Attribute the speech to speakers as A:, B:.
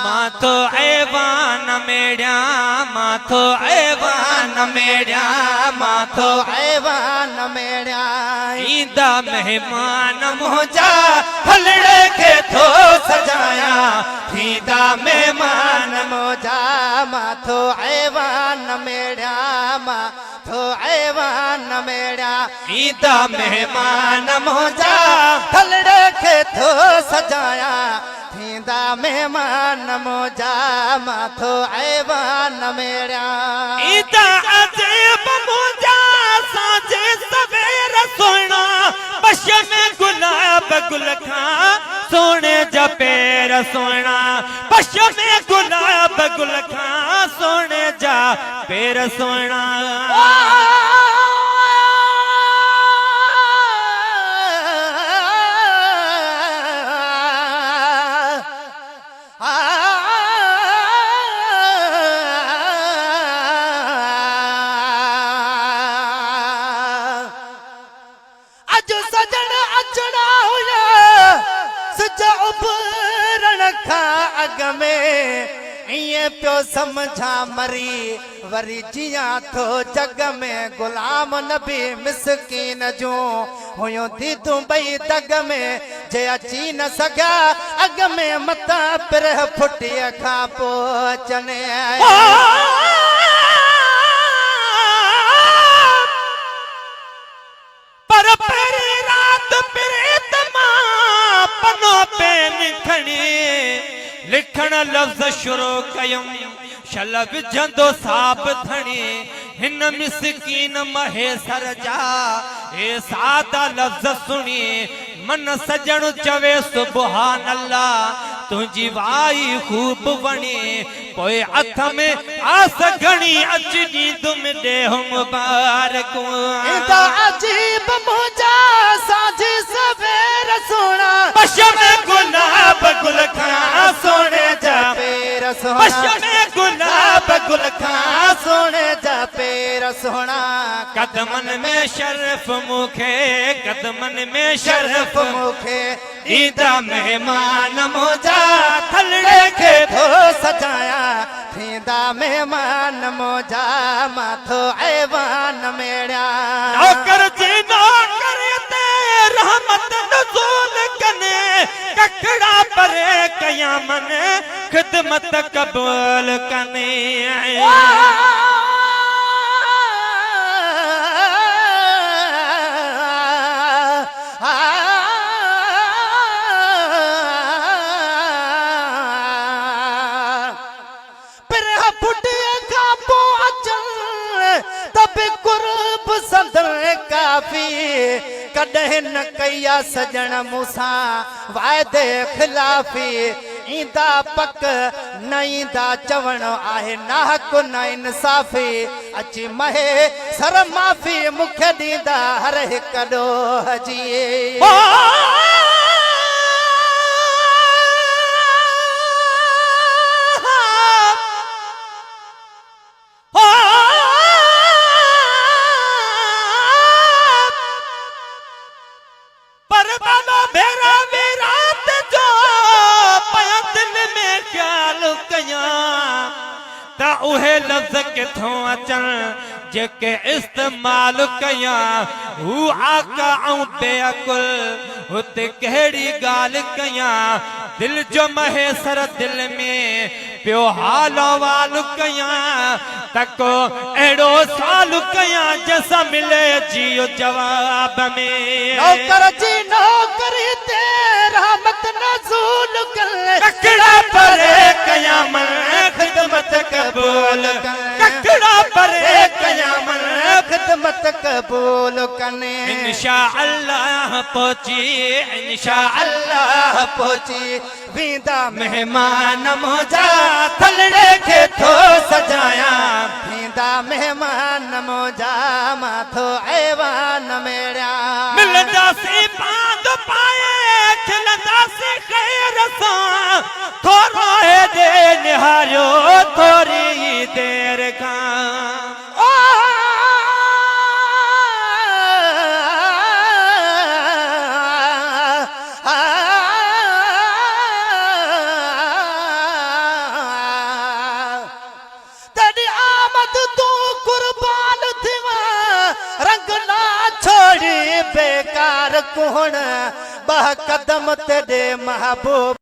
A: माथो ऐवान मेड़िया माथो ऐवान मेड़िया माथो ऐवान मेड़िया ईदा मेहमान मुझा हलड़े के थो सजाया ईदा मेहमान मुझा माथो ऐवान मेड़िया माथो ऐवान मेड़िया ईदा मेहमान मुझा हलड़े के थो सजाया थींदा मेहमान मुझा माथो ऐवान मेड़िया ईदा अजीब मुझा साजे सवेर सोना बश में गुलाब गुल खा सोने जपेर सोना बश में गुलाब गुल खा सोने जा पेर सोना अग में ये प्यो समझा मरी वरी जिया थो जग में गुलाम नबी मिसकीन जो हुयो थी तू बई दग में जे अची न सघा अग में मता पिर फुटिया खां पोचने पर पहिरीं रात प्रीत मां पनो पेन खणी लिखण लफ्ज़ शुरू कयुम शल विझंदो साब धणी हिन मिसकीन महे सर जा ए सादा लफ्ज़ सुनी मन सजण चवे सुभान अल्लाह तुझी वाई खूब वणी पोए हथ में आस घणी अच नींद में दे मुबारक इंदा अजीब मुझा साजी सवेर सोना बश में गुलाब गुल खा सोने जा पेर सोना बश में गुलाब गुल खा सोने जा पेर सोना कदमन में शर्फ मुखे कदमन में शर्फ मुखे ईदा मेहमान मुझा थलड़े के थो सजाया थींदा मेहमान मुझा माथो ऐवान मेड़िया नौकर जी नौकर ते रहमत नज़ूल कने ककड़ा परे कयामन खिदमत कबूल कने कॾहिं न कया सजण मूसा वायदे खिलाफी ईंदा पक न ईंदा चवण आहे नाहक न इंसाफ़ी अची महे सर माफ़ी मूंखे ॾींदा हर हिकु ॾोह जी उहे लफ्ज़ किथों अचन जेके इस्तेमाल कया हू आका ऐं बेअकुल हुते कहिड़ी ॻाल्हि कया दिल जो महेसर दिल में पियो हाल वाल कया तको अहिड़ो साल कया जैसा मिले जियो जवाब में नौकर जी नौकरी ते रहमत नज़ूल कर ककड़ा परे कयामत खिदमत कबूल ककड़ा परे कयामत खिदमत कबूल कने इंशाअल्लाह पहुंची वींदा मेहमान मुझा थलड़े के थो सजाया वींदा मेहमान मुझा माथो ऐवान मेड़िया मिलंदा सी बांध पाए खिलंदा सी खैर सां थोरो दे निहारियो थोरी देर खां औलाद तू कुर्बान थिवा रंग ना छोड़ी बेकार कोण बह कदम तेरे महबूब